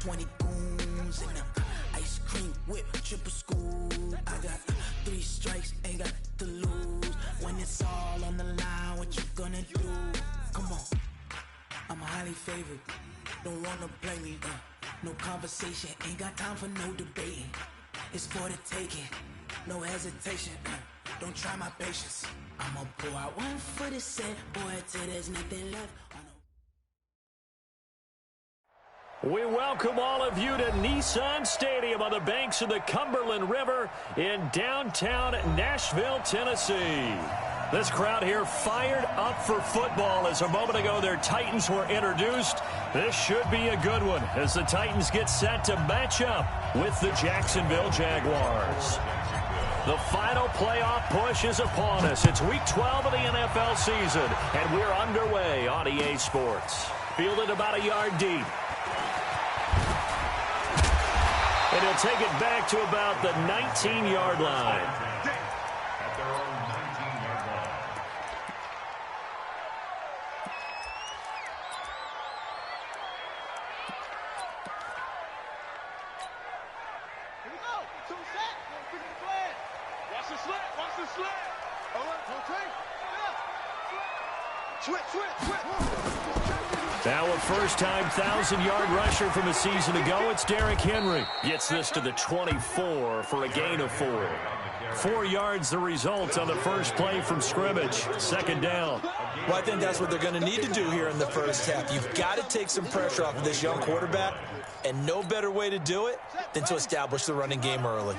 20 goons and ice cream whip, triple school. I got 3 strikes, ain't got to lose. When it's all on the line, what you gonna do? Come on, I'm highly favored. Don't wanna play me, no conversation. Ain't got time for no debating. It's for the taking, no hesitation. Don't try my patience. I'ma pull out one foot and say, boy, till there's nothing left. We welcome all of you to Nissan Stadium on the banks of the Cumberland River in downtown Nashville, Tennessee. This crowd here fired up for football as a moment ago their Titans were introduced. This should be a good one as the Titans get set to match up with the Jacksonville Jaguars. The final playoff push is upon us. It's week 12 of the NFL season, and we're underway on EA Sports. Fielded about a yard deep. And he'll take it back to about the 19-yard line. At their own 19-yard line. Here we go. 2 sets. Watch the slant. Watch the slant. All right, rotate. Now a first-time 1,000-yard rusher from a season ago, it's Derrick Henry. Gets this to the 24 for a gain of 4. 4 yards the result on the first play from scrimmage. Second down. Well, I think that's what they're going to need to do here in the first half. You've got to take some pressure off of this young quarterback, and no better way to do it than to establish the running game early.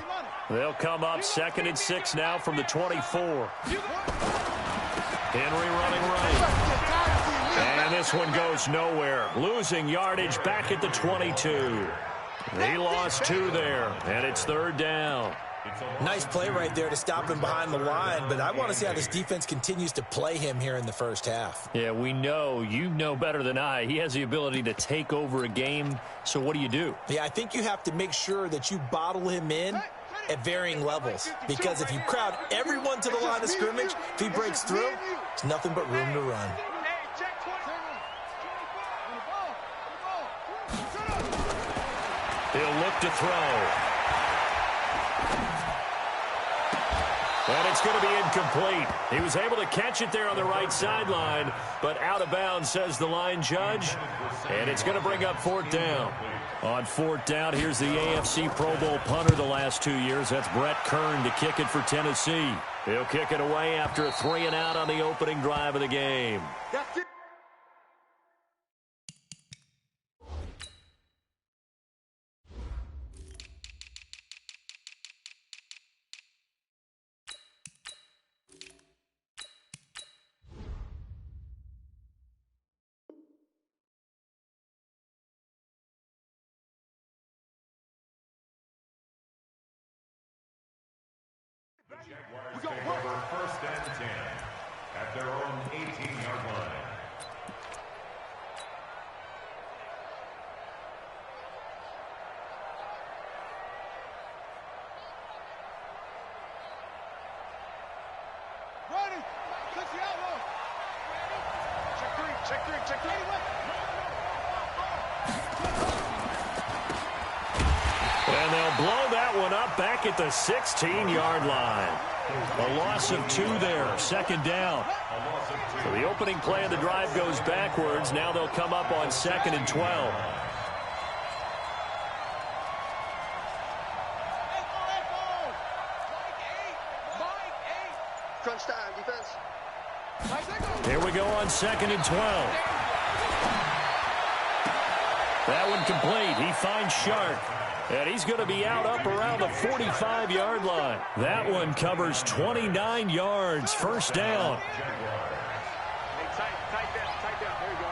They'll come up 2nd and 6 now from the 24. Henry running right. And this one goes nowhere. Losing yardage back at the 22. He lost 2 there, and it's 3rd down. Nice play right there to stop him behind the line, but I want to see how this defense continues to play him here in the first half. Yeah, we know. You know better than I. He has the ability to take over a game, so what do? Yeah, I think you have to make sure that you bottle him in at varying levels, because if you crowd everyone to the line of scrimmage, if he breaks through, it's nothing but room to run. He'll look to throw. And it's going to be incomplete. He was able to catch it there on the right sideline, but out of bounds, says the line judge. And it's going to bring up 4th down. On 4th down, here's the AFC Pro Bowl punter the last 2 years. That's Brett Kern to kick it for Tennessee. He'll kick it away after a 3-and-out on the opening drive of the game. That's it. Jaguars take over 1st and 10 at their own 18-yard line. Ready. Touch the outlaw. Check 3. Check 3. Check 3. And they'll blow that one up back at the 16-yard line. A loss of 2 there, 2nd down. So the opening play of the drive goes backwards. Now they'll come up on 2nd and 12. Crunch time, defense. Here we go on 2nd and 12. That one complete. He finds Shark. And he's going to be out up around the 45-yard line. That one covers 29 yards. 1st down. Tight down. There you go.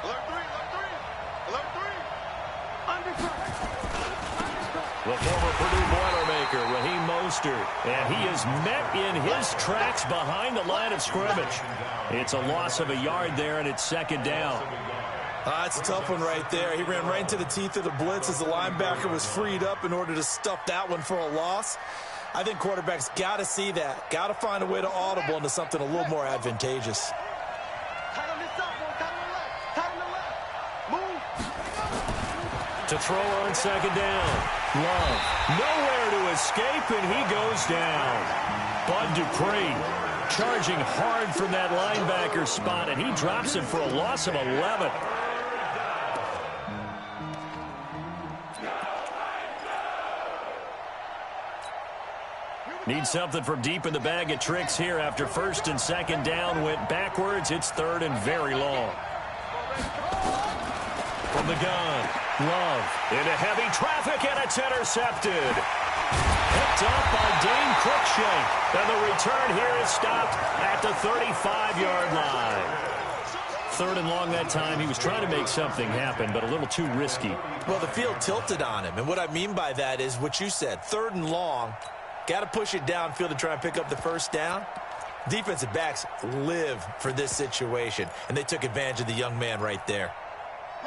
Alert 3. The former Purdue Boilermaker, Raheem Mostert. And he is met in his tracks behind the line of scrimmage. It's a loss of a yard there, and it's 2nd down. That's a tough one right there. He ran right into the teeth of the blitz as the linebacker was freed up in order to stuff that one for a loss. I think quarterbacks got to see that. Got to find a way to audible into something a little more advantageous. Tight on this side, boy. Tight on the left. To throw on second down. Love. Nowhere to escape, and he goes down. Bud Dupree charging hard from that linebacker spot, and he drops him for a loss of 11. Need something from deep in the bag of tricks here after first and second down went backwards. It's third and very long. From the gun, Love into heavy traffic, and it's intercepted. Picked up by Dane Cruikshank. And the return here is stopped at the 35-yard line. Third and long that time. He was trying to make something happen, but a little too risky. Well, the field tilted on him, and what I mean by that is what you said. Third and long. Got to push it downfield to try and pick up the first down. Defensive backs live for this situation, and they took advantage of the young man right there.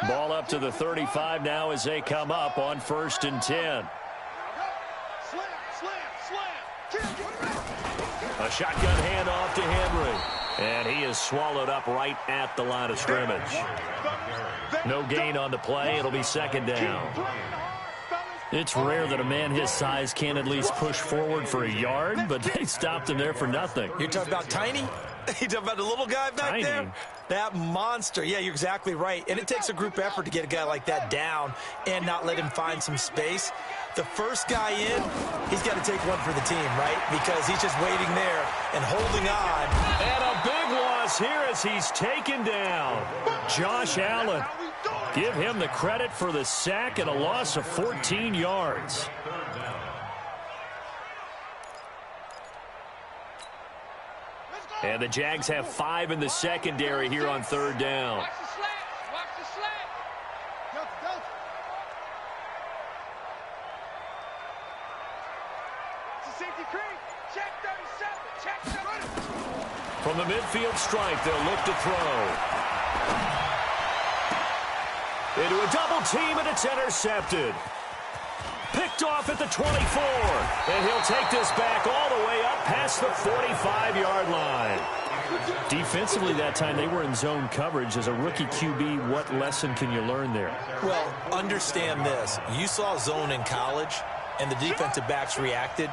Ball up to the 35 now as they come up on 1st and 10. A shotgun handoff to Henry. And he is swallowed up right at the line of scrimmage. No gain on the play. It'll be second down. It's rare that a man his size can at least push forward for a yard, but they stopped him there for nothing. You're talking about Tiny? You talking about the little guy back there? That monster. Yeah, you're exactly right. And it takes a group effort to get a guy like that down and not let him find some space. The first guy in, he's got to take one for the team, right? Because he's just waiting there and holding on. And a big loss here as he's taken down. Josh Allen. Give him the credit for the sack and a loss of 14 yards. And the Jags have 5 in the secondary here on third down. Watch the slant. Watch the slant. It's a safety creep. Check 37. Check 37. From the midfield stripe, they'll look to throw. Into a double team, and it's intercepted. Picked off at the 24. And he'll take this back all the way up past the 45-yard line. Defensively that time, they were in zone coverage. As a rookie QB, what lesson can you learn there? Well, understand this. You saw zone in college, and the defensive backs reacted,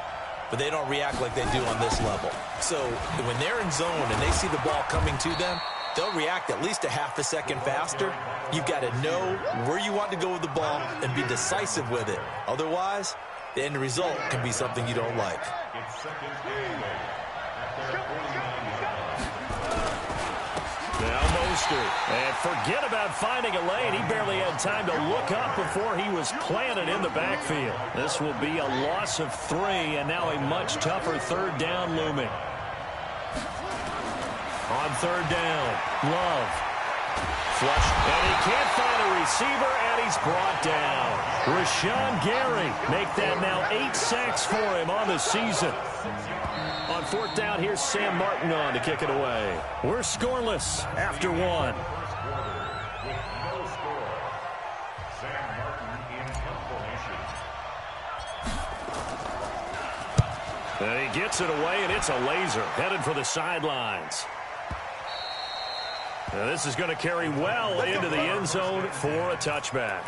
but they don't react like they do on this level. So when they're in zone and they see the ball coming to them, they'll react at least a half a second faster. You've got to know where you want to go with the ball and be decisive with it. Otherwise, the end result can be something you don't like. Now Mostert. And forget about finding a lane. He barely had time to look up before he was planted in the backfield. This will be a loss of 3, and now a much tougher third down looming. On third down, Love. Flush, and he can't find a receiver, and he's brought down. Rashawn Gary make that now 8 sacks for him on the season. On fourth down, here's Sam Martin on to kick it away. We're scoreless after 1. And he gets it away, and it's a laser headed for the sidelines. Now this is going to carry well into the end zone for a touchback.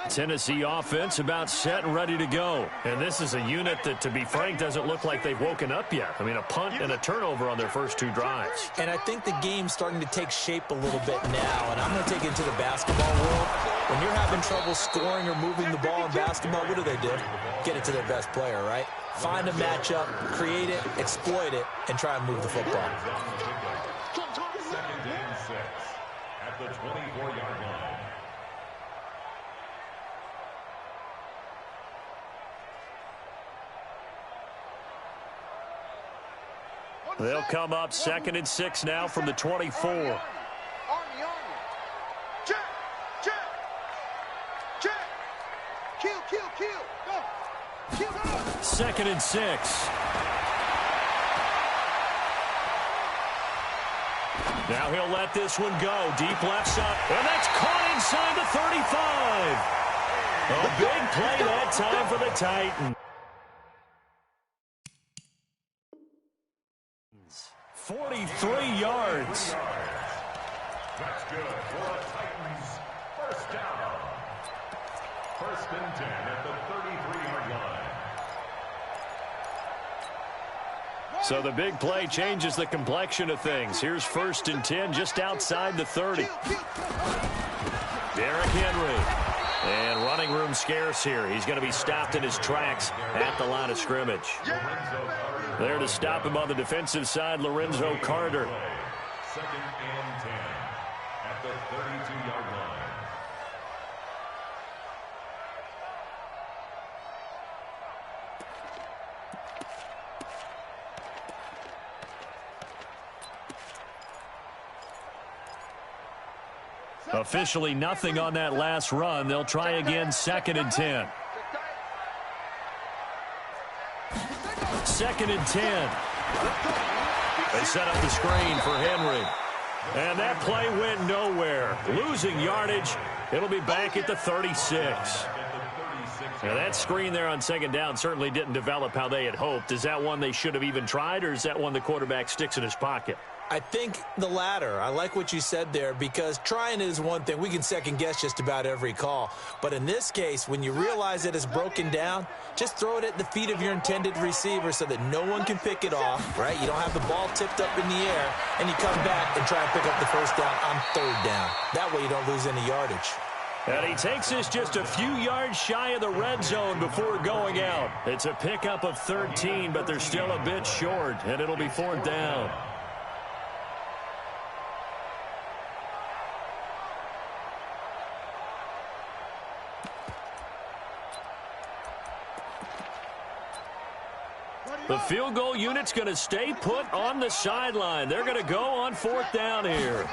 Tennessee offense about set and ready to go. And this is a unit that, to be frank, doesn't look like they've woken up yet. I mean, a punt and a turnover on their first 2 drives. And I think the game's starting to take shape a little bit now. And I'm going to take it into the basketball world. When you're having trouble scoring or moving the ball in basketball, what do? Get it to their best player, right? Find a matchup, create it, exploit it, and try and move the football. Second and 6 at the 24-yard line. They'll come up 2nd and 6 now from the 24. Army. Check. Kill. Go. Kill. 2nd and 6. Now he'll let this one go. Deep left side. And that's caught inside the 35. A big play that time for the Titans. 43 yards. That's good for the Titans. First down. First and 10 at the 33-yard line. So the big play changes the complexion of things. Here's first and 10 just outside the 30. Derrick Henry. And running room scarce here. He's going to be stopped in his tracks at the line of scrimmage. There to stop him on the defensive side, Lorenzo Carter. Second and 10 at the 32-yard line. Officially nothing on that last run. They'll try again, second and 10. Second and 10. They set up the screen for Henry. And that play went nowhere. Losing yardage. It'll be back at the 36. Now that screen there on second down certainly didn't develop how they had hoped. Is that one they should have even tried, or is that one the quarterback sticks in his pocket? I think the latter. I like what you said there, because trying is one thing. We can second-guess just about every call. But in this case, when you realize that it's broken down, just throw it at the feet of your intended receiver so that no one can pick it off, right? You don't have the ball tipped up in the air, and you come back and try and pick up the first down on third down. That way you don't lose any yardage. And he takes us just a few yards shy of the red zone before going out. It's a pickup of 13, but they're still a bit short, and it'll be fourth down. The field goal unit's going to stay put on the sideline. They're going to go on fourth down here.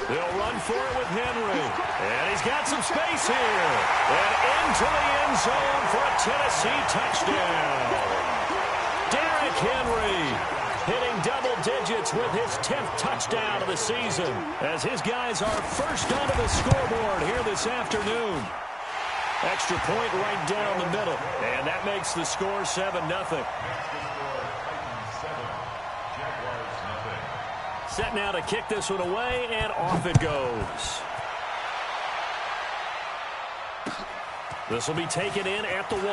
They'll run for it with Henry. And he's got some space here. And into the end zone for a Tennessee touchdown. Derrick Henry hitting double digits with his 10th touchdown of the season, as his guys are first onto the scoreboard here this afternoon. Extra point right down the middle. And that makes the score 7-0. Set now to kick this one away, and off it goes. This will be taken in at the 1.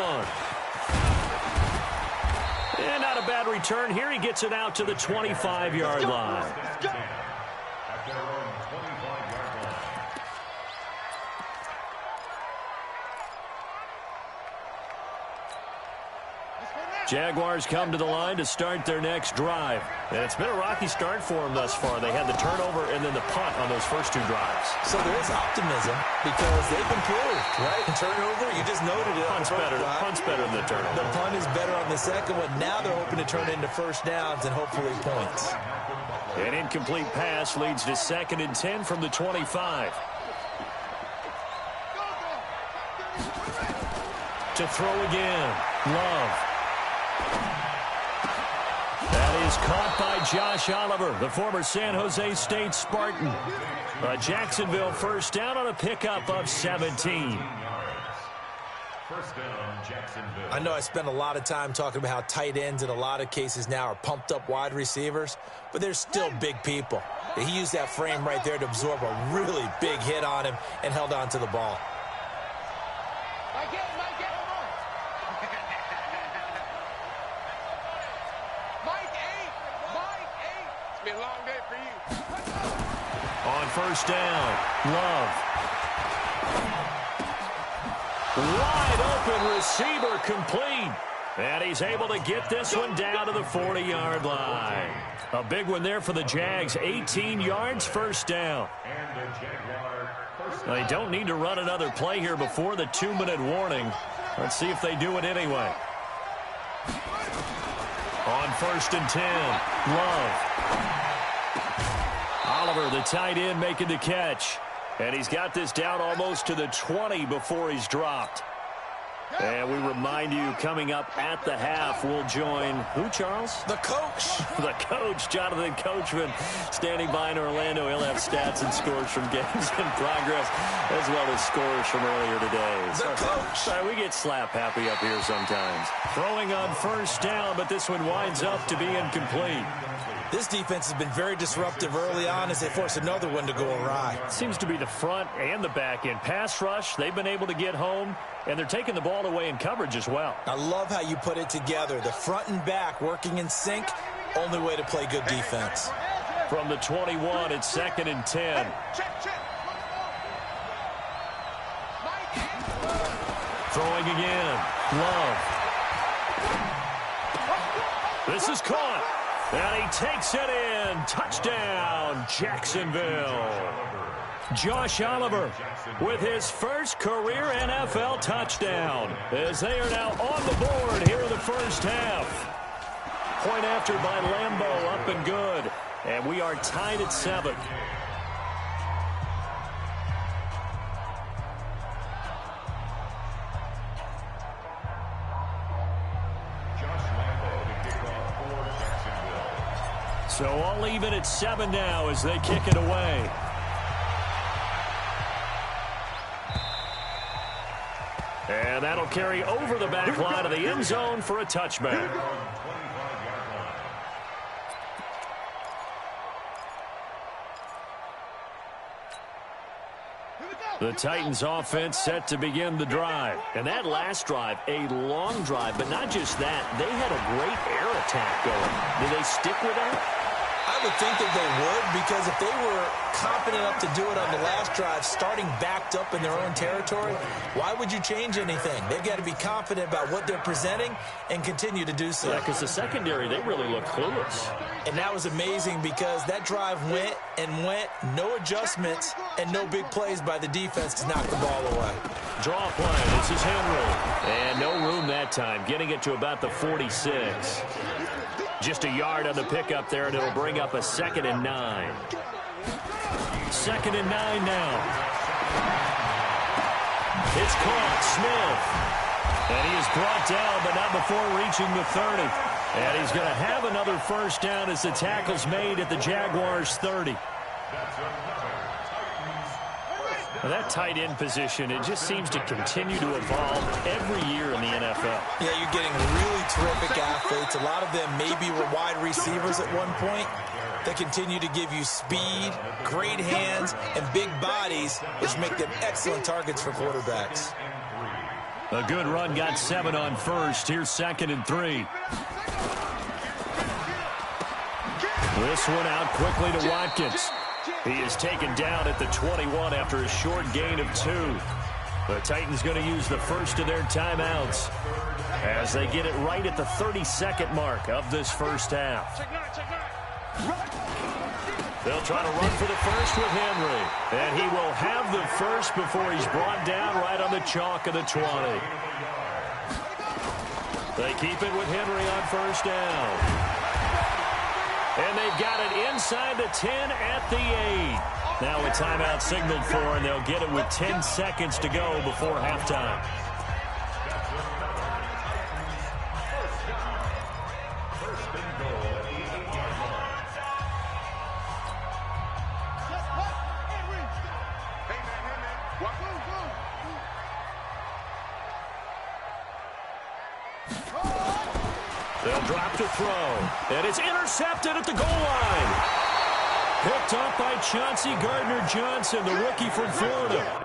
And not a bad return here. He gets it out to the 25-yard line. Jaguars come to the line to start their next drive. And it's been a rocky start for them thus far. They had the turnover and then the punt on those first two drives. So there is optimism because they've improved, right? Turnover, you just noted it. Punt's better than the turnover. The punt is better on the second one. Now they're hoping to turn it into first downs and hopefully points. An incomplete pass leads to second and 10 from the 25. To throw again. Love. That is caught by Josh Oliver, the former San Jose State Spartan. A Jacksonville first down on a pickup of 17. First down, Jacksonville. I know I spent a lot of time talking about how tight ends in a lot of cases now are pumped up wide receivers, but they're still big people. He used that frame right there to absorb a really big hit on him and held on to the ball. On first down, Love. Wide open receiver complete. And he's able to get this one down to the 40-yard line. A big one there for the Jags. 18 yards, first down. They don't need to run another play here before the 2-minute warning. Let's see if they do it anyway. On first and 10, Love. Oliver, the tight end, making the catch. And he's got this down almost to the 20 before he's dropped. And we remind you, coming up at the half, we'll join who, Charles? The coach. The coach, Jonathan Coachman, standing by in Orlando. He'll have stats and scores from games in progress, as well as scores from earlier today. The coach. Sorry, we get slap happy up here sometimes. Throwing on first down, but this one winds up to be incomplete. This defense has been very disruptive early on as they force another one to go awry. Seems to be the front and the back end. Pass rush, they've been able to get home, and they're taking the ball away in coverage as well. I love how you put it together. The front and back working in sync, only way to play good defense. From the 21, it's 2nd and 10. Throwing again. Love. This is caught. And he takes it in. Touchdown, Jacksonville. Josh Oliver with his first career NFL touchdown as they are now on the board here in the first half. Point after by Lambeau, up and good. And we are tied at 7. So all even at 7 now as they kick it away. And that'll carry over the back line of the end zone for a touchback. The Titans offense set to begin the drive. And that last drive, a long drive, but not just that. They had a great air attack going. Do they stick with that? I would think that they would, because if they were confident enough to do it on the last drive, starting backed up in their own territory, why would you change anything? They've got to be confident about what they're presenting and continue to do so. Yeah, because the secondary, they really look clueless. And that was amazing because that drive went and went, no adjustments, and no big plays by the defense to knock the ball away. Draw play. This is Henry. And no room that time, getting it to about the 46. Just a yard on the pickup there, and it'll bring up a 2nd and 9. 2nd and 9 now. It's caught. Smith. And he is brought down, but not before reaching the 30. And he's going to have another first down as the tackle's made at the Jaguars' 30. Well, that tight end position, it just seems to continue to evolve every year in the NFL. Yeah, you're getting really terrific athletes. A lot of them maybe were wide receivers at one point. They continue to give you speed, great hands, and big bodies, which make them excellent targets for quarterbacks. A good run got 7 on first. Here's 2nd and 3. This one out quickly to Watkins. He is taken down at the 21 after a short gain of 2. The Titans going to use the first of their timeouts as they get it right at the 32nd mark of this first half. They'll try to run for the first with Henry. And he will have the first before he's brought down right on the chalk of the 20. They keep it with Henry on first down. And they've got it inside the 10 at the 8. Now a timeout signaled for, and they'll get it with 10 seconds to go before halftime. They'll drop to throw. And it's intercepted at the goal line. Picked up by Chauncey Gardner-Johnson, the rookie from Florida.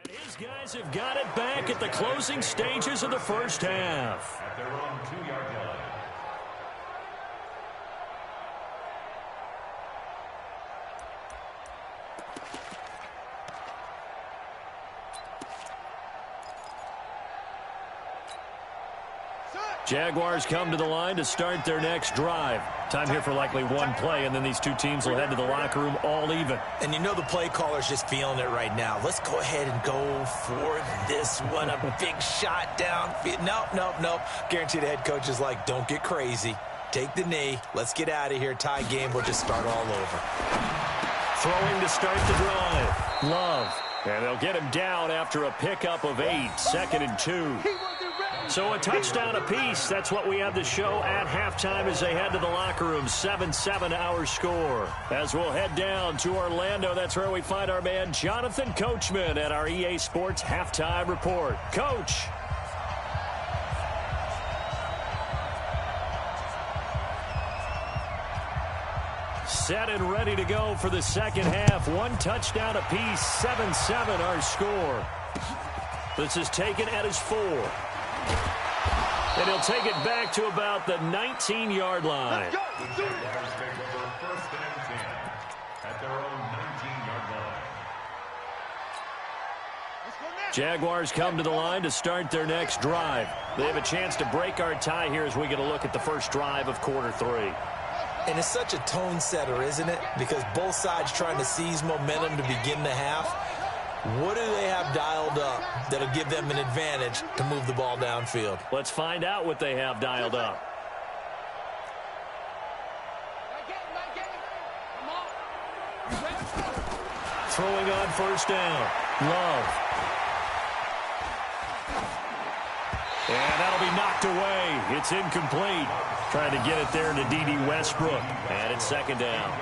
And his guys have got it back at the closing stages of the first half. At their own 2-yard line. Jaguars come to the line to start their next drive. Time here for likely one play, and then these two teams will head to the locker room all even. And you know the play caller's just feeling it right now. Let's go ahead and go for this one. A big shot down. Nope. Guarantee the head coach is like, don't get crazy. take the knee. Let's get out of here. Tie game. We'll just start all over. Throwing to start the drive. Love. And they'll get him down after a pickup of 8, 2nd and 2. So a touchdown apiece. That's what we have to show at halftime as they head to the locker room. 7-7 our score. As we'll head down to Orlando, that's where we find our man Jonathan Coachman at our EA Sports Halftime Report. Coach. Set and ready to go for the second half. 1 touchdown apiece. 7-7 our score. This is taken at his 4. And he'll take it back to about the 19-yard line. Jaguars take over 1st and 10 at their own 19-yard line. Jaguars come to the line to start their next drive. They have a chance to break our tie here as we get a look at the first drive of quarter 3. And it's such a tone setter, isn't it? Because both sides trying to seize momentum to begin the half. What do they have dialed up that'll give them an advantage to move the ball downfield? Let's find out what they have dialed up. Throwing on first down. Love. And that'll be knocked away. It's incomplete. Trying to get it there to D.D. Westbrook. And it's 2nd down.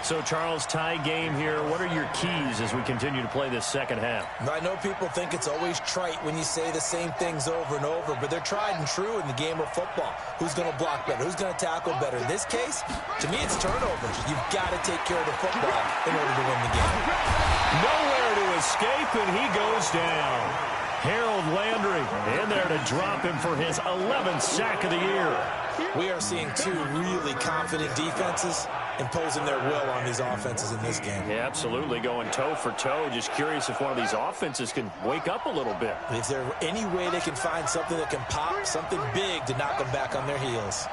So, Charles, tie game here. What are your keys as we continue to play this second half? I know people think it's always trite when you say the same things over and over, but they're tried and true in the game of football. Who's going to block better? Who's going to tackle better? In this case, to me, it's turnovers. You've got to take care of the football in order to win the game. Nowhere to escape, and he goes down. Harold Landry in there to drop him for his 11th sack of the year. We are seeing 2 really confident defenses imposing their will on these offenses in this game. Yeah, absolutely, going toe for toe. Just curious if one of these offenses can wake up a little bit. Is there any way they can find something that can pop, something big to knock them back on their heels?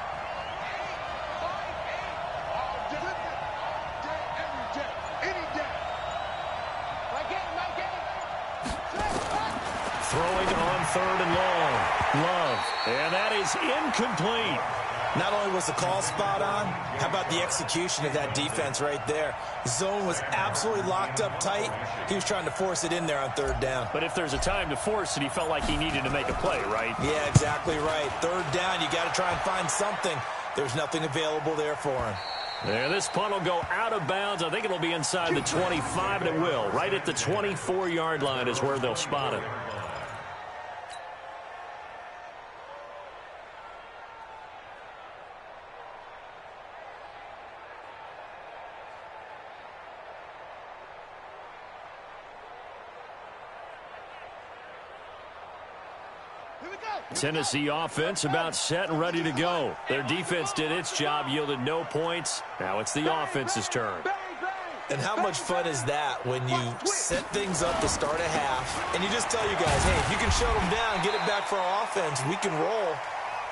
Throwing on 3rd and long. Love. And that is incomplete. Not only was the call spot on, how about the execution of that defense right there? Zone was absolutely locked up tight. He was trying to force it in there on 3rd down. But if there's a time to force it, he felt like he needed to make a play, right? Yeah, exactly right. 3rd down, you got to try and find something. There's nothing available there for him. There, this punt will go out of bounds. I think it'll be inside the 25, and it will. Right at the 24-yard line is where they'll spot it. Tennessee offense about set and ready to go. Their defense did its job, yielded no points. Now it's the offense's turn. And how much fun is that when you set things up to start a half and you just tell you guys, hey, if you can shut them down, get it back for our offense, we can roll.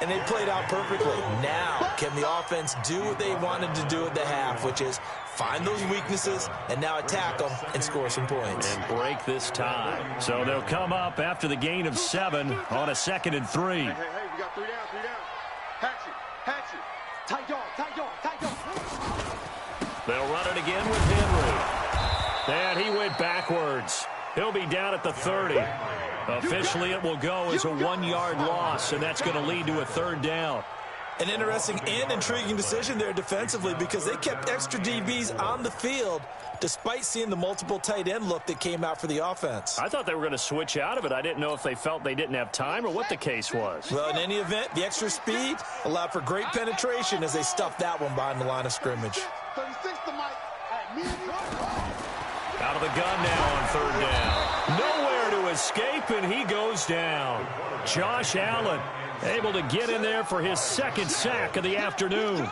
And they played out perfectly. Now, can the offense do what they wanted to do at the half, which is find those weaknesses and now attack them and score some points. And break this tie. So they'll come up after the gain of 7 on a 2nd and 3. Hey, we got 3 down, 3 down. Hatch it. Tight dog. They'll run it again with Henry. And he went backwards. He'll be down at the 30. Officially, it will go as a 1-yard loss, and that's going to lead to a 3rd down. An interesting and intriguing decision there defensively because they kept extra DBs on the field despite seeing the multiple tight end look that came out for the offense. I thought they were going to switch out of it. I didn't know if they felt they didn't have time or what the case was. Well, in any event, the extra speed allowed for great penetration as they stuffed that one behind the line of scrimmage. 36 to Mike. Out of the gun now on 3rd down. Nowhere to escape, and he goes down. Josh Allen able to get in there for his 2nd sack of the afternoon.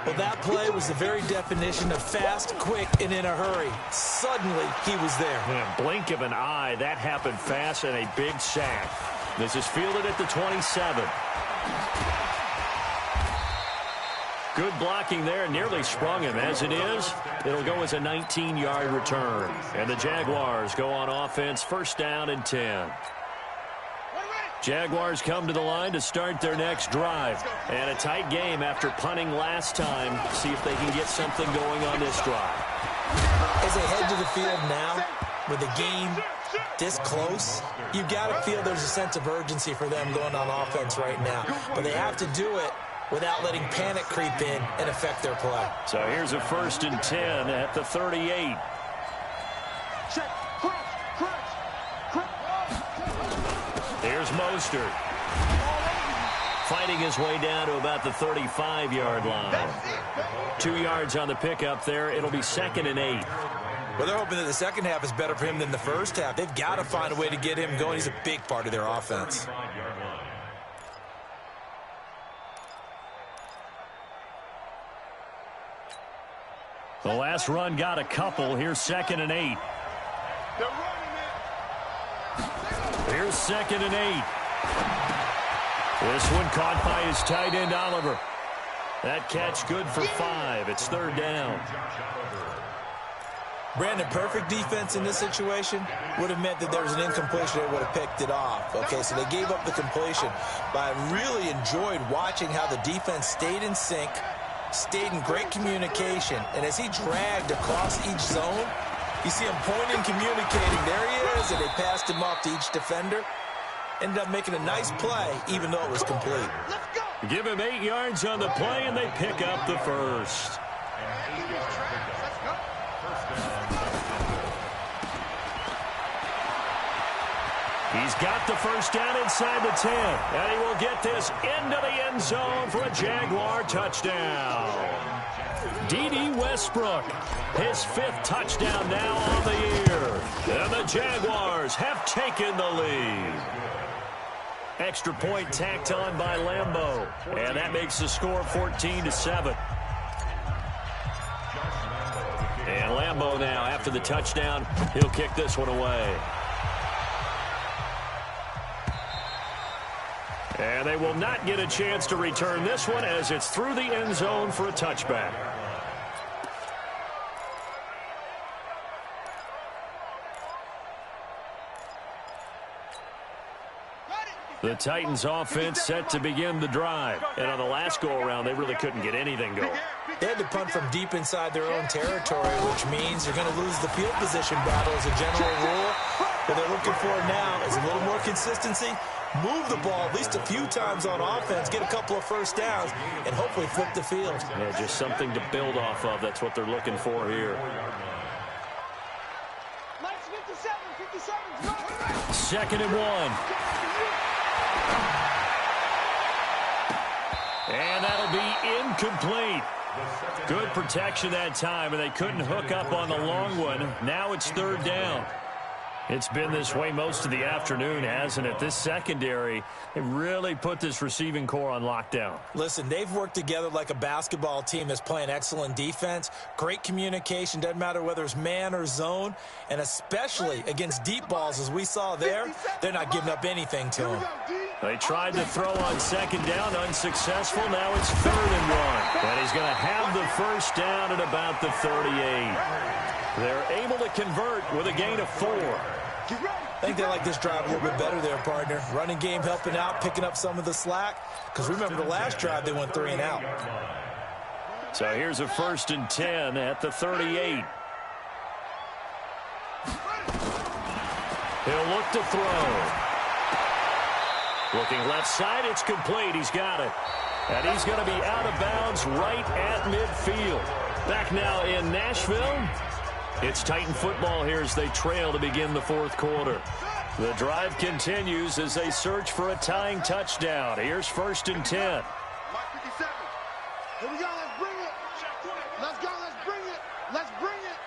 Well, that play was the very definition of fast, quick, and in a hurry. Suddenly, he was there. In a blink of an eye, that happened fast and a big sack. This is fielded at the 27. Good blocking there, nearly sprung him. As it is, it'll go as a 19-yard return. And the Jaguars go on offense, 1st down and 10. Jaguars come to the line to start their next drive. And a tight game after punting last time. See if they can get something going on this drive. As they head to the field now, with the game this close, you got to feel there's a sense of urgency for them going on offense right now. But they have to do it without letting panic creep in and affect their play. So here's a 1st and 10 at the 38. Here's Mostert. Fighting his way down to about the 35-yard line. 2 yards on the pickup there. It'll be 2nd and 8. Well, they're hoping that the second half is better for him than the first half. They've got to find a way to get him going. He's a big part of their offense. The last run got a couple. Here's 2nd and 8. Here's 2nd and 8. This one caught by his tight end, Oliver. That catch good for 5. It's 3rd down. Brandon, perfect defense in this situation would have meant that there was an incompletion. They would have picked it off. Okay, so they gave up the completion. But I really enjoyed watching how the defense stayed in sync, stayed in great communication. And as he dragged across each zone, you see him pointing, communicating. There he is, and they passed him off to each defender. Ended up making a nice play, even though it was complete. Give him 8 yards on the play, and they pick up the first. He's got the first down inside the 10, and he will get this into the end zone for a Jaguar touchdown. D.D. Westbrook, his 5th touchdown now on the year. And the Jaguars have taken the lead. Extra point tacked on by Lambeau, and that makes the score 14-7. And Lambeau now, after the touchdown, he'll kick this one away. And they will not get a chance to return this one as it's through the end zone for a touchback. The Titans offense set to begin the drive. And on the last go-around, they really couldn't get anything going. They had to punt from deep inside their own territory, which means you're going to lose the field position battle as a general rule. What they're looking for now is a little more consistency, move the ball at least a few times on offense, get a couple of first downs, and hopefully flip the field. Yeah, just something to build off of. That's what they're looking for here. 2nd and 1. And that'll be incomplete. Good protection that time, and they couldn't hook up on the long one. Now it's 3rd down. It's been this way most of the afternoon, hasn't it? This secondary, they really put this receiving core on lockdown. Listen, they've worked together like a basketball team that's playing excellent defense. Great communication, doesn't matter whether it's man or zone. And especially against deep balls, as we saw there, they're not giving up anything to them. They tried to throw on 2nd down, unsuccessful. Now it's 3rd and 1. And he's going to have the first down at about the 38. They're able to convert with a gain of 4. I think they like this drive a little bit better there, partner. Running game helping out, picking up some of the slack. Because remember the last drive, they went 3 and out. So here's a 1st and 10 at the 38. He'll look to throw. Looking left side, it's complete. He's got it. And he's going to be out of bounds right at midfield. Back now in Nashville. It's Titan football here as they trail to begin the 4th quarter. The drive continues as they search for a tying touchdown. Here's 1st and 10. Mark 57. Here we go. Let's bring it. Let's go. Let's bring it. Let's bring it.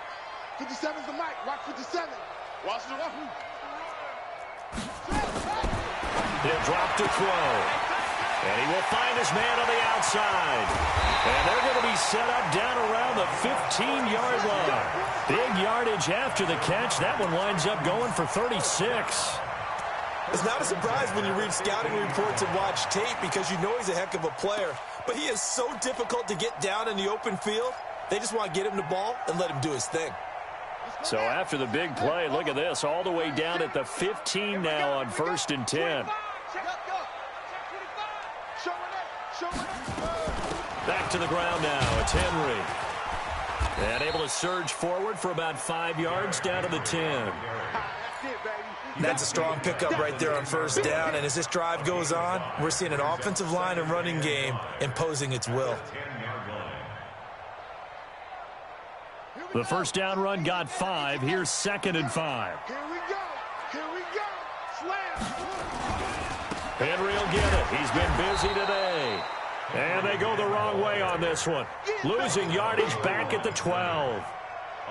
57's the mic. Watch 57. Watch the one. He'll drop to throw. And he will find his man on the outside. And they're going to be set up down around the 15-yard line. Big yardage after the catch. That one winds up going for 36. It's not a surprise when you read scouting reports and watch tape because you know he's a heck of a player. But he is so difficult to get down in the open field. They just want to get him the ball and let him do his thing. So after the big play, look at this. All the way down at the 15 now on 1st and 10. Back to the ground now. It's Henry. And able to surge forward for about 5 yards down to the 10. That's a strong pickup right there on first down. And as this drive goes on, we're seeing an offensive line and running game imposing its will. The first down run got 5. Here's 2nd and 5. Here we go. Here we go. Slam. Henry will get it. He's been busy today. And they go the wrong way on this one. Losing yardage back at the 12.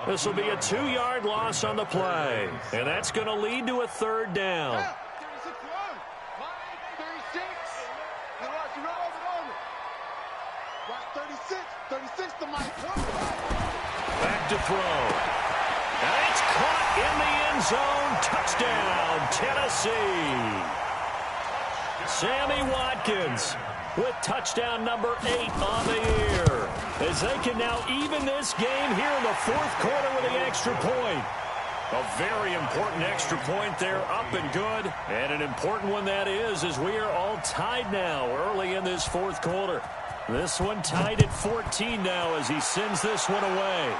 This will be a 2-yard loss on the play. And that's going to lead to a 3rd down. 36 to Mike. Back to throw. And it's caught in the end zone. Touchdown, Tennessee. Sammy Watkins with touchdown number 8 on the year, as they can now even this game here in the 4th quarter with the extra point. A very important extra point there, up and good. And an important one that is, as we are all tied now early in this 4th quarter. This one tied at 14 now as he sends this one away.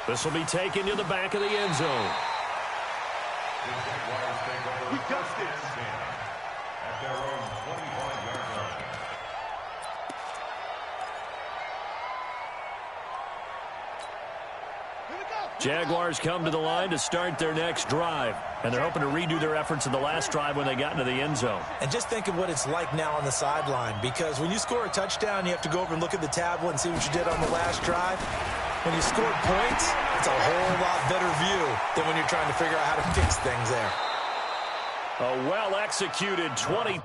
This will be taken to the back of the end zone. We got this. At their own 25-yard line. Jaguars come to the line to start their next drive. And they're hoping to redo their efforts in the last drive when they got into the end zone. And just think of what it's like now on the sideline, because when you score a touchdown, you have to go over and look at the tablet and see what you did on the last drive. When you score points, it's a whole lot better view than when you're trying to figure out how to fix things there. A well-executed 20.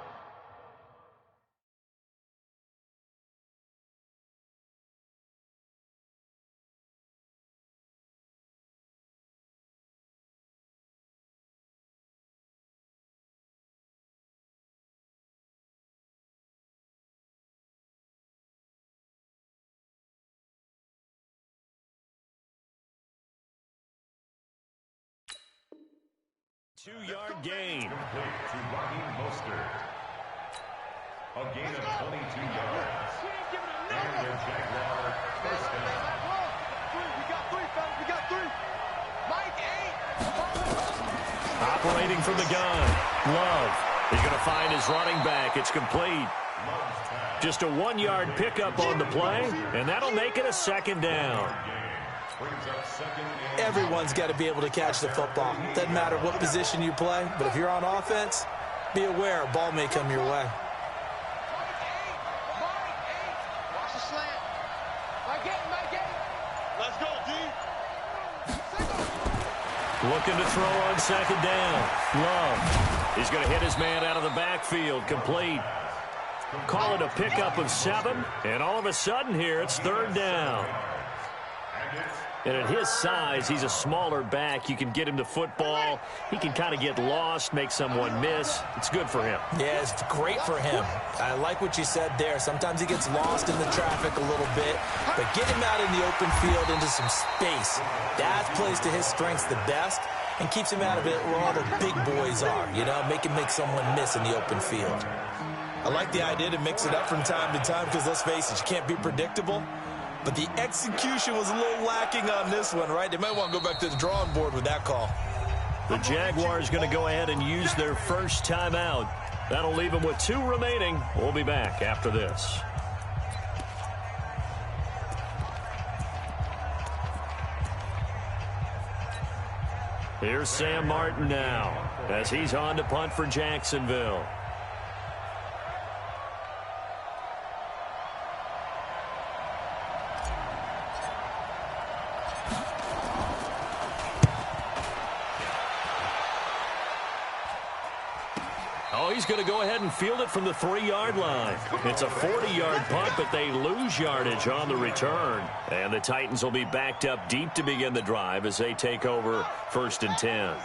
Two-yard gain. Complete to Raheem Mostert. A gain of 22 yards. And the Jaguar first down. We got 3, fellas. We got 3. Mike 8. Operating from the gun. Love. He's going to find his running back. It's complete. Just a 1-yard pickup on the play, and that'll make it a 2nd down. Everyone's got to be able to catch the football. Doesn't matter what position you play, but if you're on offense, be aware a ball may come your way. Watch the slant. Mike 8. Let's go, D. Looking to throw on 2nd down. Love. He's going to hit his man out of the backfield. Complete. Call it a pickup of 7, and all of a sudden here it's 3rd down. And at his size, he's a smaller back. You can get him the football. He can kind of get lost, make someone miss. It's good for him. Yeah, it's great for him. I like what you said there. Sometimes he gets lost in the traffic a little bit, but get him out in the open field into some space. That plays to his strengths the best and keeps him out of it where all the big boys are, you know, make someone miss in the open field. I like the idea to mix it up from time to time because, let's face it, you can't be predictable. But the execution was a little lacking on this one, right? They might want to go back to the drawing board with that call. The Jaguars going to go ahead and use their first timeout. That'll leave them with 2 remaining. We'll be back after this. Here's Sam Martin now as he's on to punt for Jacksonville. He's going to go ahead and field it from the 3-yard line. It's a 40-yard punt, but they lose yardage on the return. And the Titans will be backed up deep to begin the drive as they take over 1st and 10.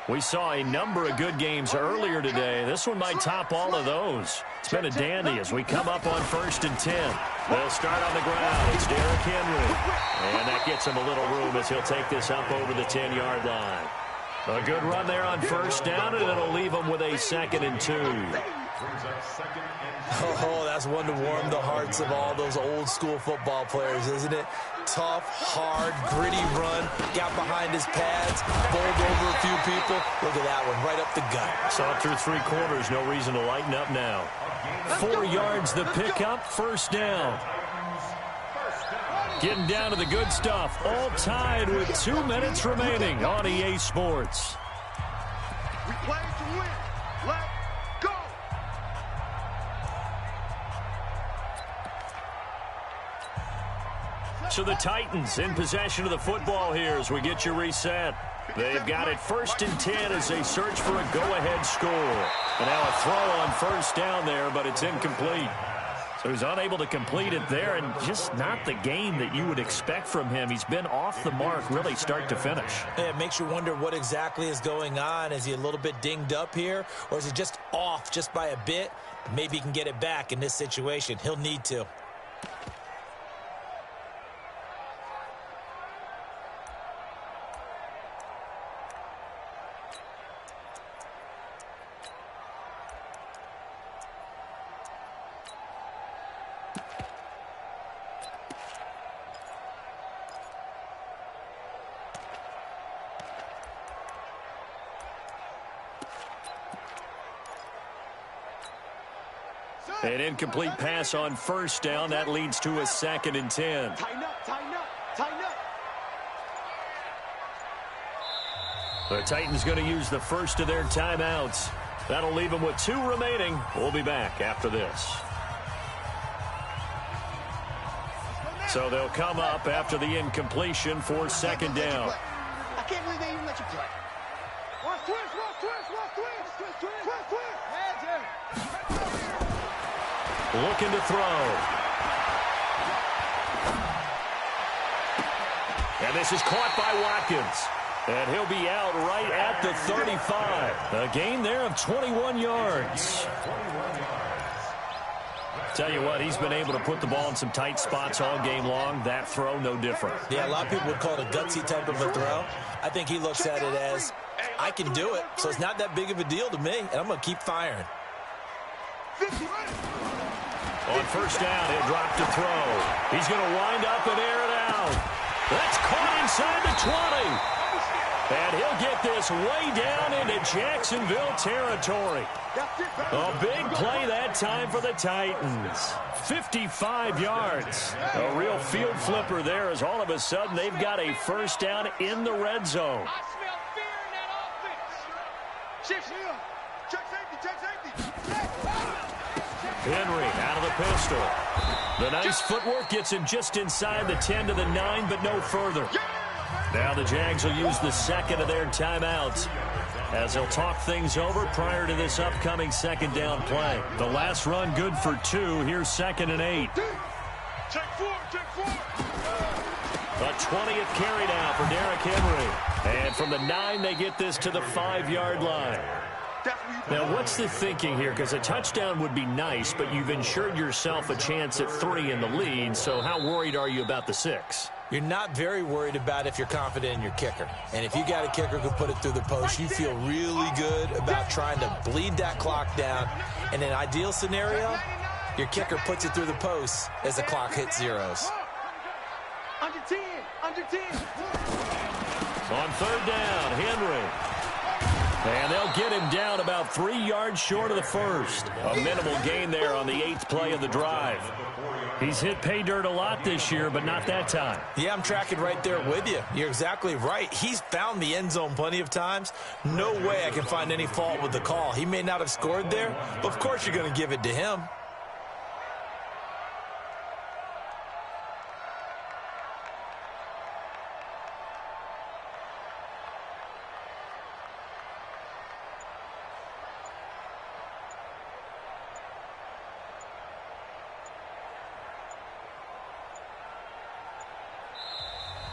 We saw a number of good games earlier today. This one might top all of those. It's been a dandy as we come up on 1st and 10. They'll start on the ground. It's Derrick Henry. And that gets him a little room as he'll take this up over the 10-yard line. A good run there on first down, and it'll leave them with a 2nd and 2. Oh, that's one to warm the hearts of all those old school football players, isn't it? Tough, hard, gritty run. Got behind his pads, bowled over a few people. Look at that one, right up the gut. Saw it through 3 quarters. No reason to lighten up now. 4 yards the pickup, first down. Getting down to the good stuff. All tied with 2 minutes remaining on EA Sports. We play to win. Let's go. So the Titans in possession of the football here as we get you reset. They've got it 1st and 10 as they search for a go-ahead score. And now a throw on first down there, but it's incomplete. So he's unable to complete it there, and just not the game that you would expect from him. He's been off the mark really start to finish. Yeah, it makes you wonder what exactly is going on. Is he a little bit dinged up here, or is he just off just by a bit? Maybe he can get it back in this situation. He'll need to. An incomplete pass on first down. That leads to a 2nd and 10. Tighten up, tighten up, tighten up. The Titans going to use the first of their timeouts. That'll leave them with 2 remaining. We'll be back after this. So they'll come up after the incompletion for 2nd down. I can't believe they even let you play. Watch twist, watch twist, watch twist, twist, twist, twist, twist. Heads here. Looking to throw. And this is caught by Watkins. And he'll be out right at the 35. A gain there of 21 yards. Tell you what, he's been able to put the ball in some tight spots all game long. That throw, no different. Yeah, a lot of people would call it a gutsy type of a throw. I think he looks at it as, I can do it, so it's not that big of a deal to me, and I'm going to keep firing. On first down, he'll drop to throw. He's going to wind up and air it out. That's caught inside the 20. And he'll get this way down into Jacksonville territory. A big play that time for the Titans. 55 yards. A real field flipper there as all of a sudden they've got a first down in the red zone. I smell fear in that offense. Check safety, check safety. Henry out of the pistol. The nice footwork gets him just inside the 10 to the 9, but no further. Now the Jags will use the 2nd of their timeouts as they'll talk things over prior to this upcoming 2nd down play. The last run good for 2. Here's 2nd and 8. Check 4, check 4. A 20th carry now for Derrick Henry. And from the 9, they get this to the 5-yard line. Now, what's the thinking here? Because a touchdown would be nice, but you've ensured yourself a chance at 3 in the lead, so how worried are you about the 6? You're not very worried about if you're confident in your kicker. And if you got a kicker who put it through the post, you feel really good about trying to bleed that clock down. In an ideal scenario, your kicker puts it through the post as the clock hits zeros. Under 10, under 10. On third down, Henry. And they'll get him down about 3 yards short of the first. A minimal gain there on the 8th play of the drive. He's hit pay dirt a lot this year, but not that time. Yeah, I'm tracking right there with you. You're exactly right. He's found the end zone plenty of times. No way I can find any fault with the call. He may not have scored there, but of course you're going to give it to him.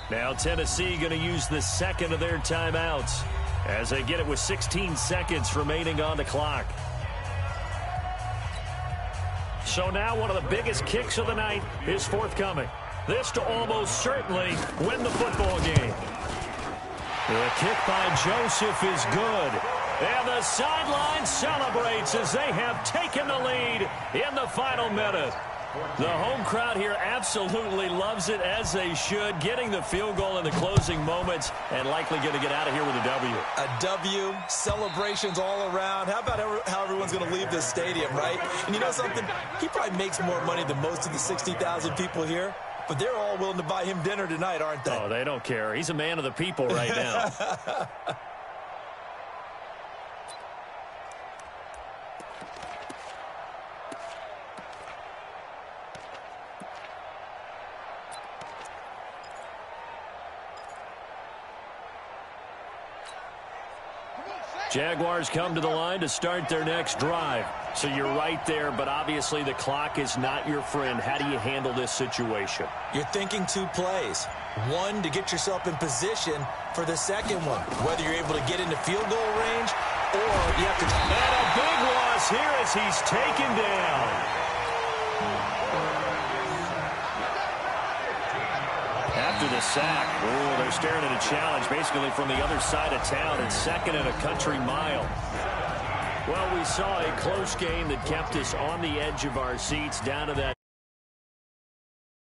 Now Tennessee going to use the 2nd of their timeouts as they get it with 16 seconds remaining on the clock. So now one of the biggest kicks of the night is forthcoming. This to almost certainly win the football game. The kick by Joseph is good. And the sideline celebrates as they have taken the lead in the final minute. The home crowd here absolutely loves it, as they should, getting the field goal in the closing moments and likely going to get out of here with a W. A W, celebrations all around. How about how everyone's going to leave this stadium, right? And you know something? He probably makes more money than most of the 60,000 people here, but they're all willing to buy him dinner tonight, aren't they? Oh, they don't care. He's a man of the people right now. Jaguars come to the line to start their next drive. So you're right there, but obviously the clock is not your friend. How do you handle this situation? You're thinking 2 plays. One, to get yourself in position for the second one, whether you're able to get into field goal range or you have to... And a big loss here as he's taken down. After the sack, they're staring at a challenge basically from the other side of town. It's 2nd and a country mile. Well, we saw a close game that kept us on the edge of our seats down to that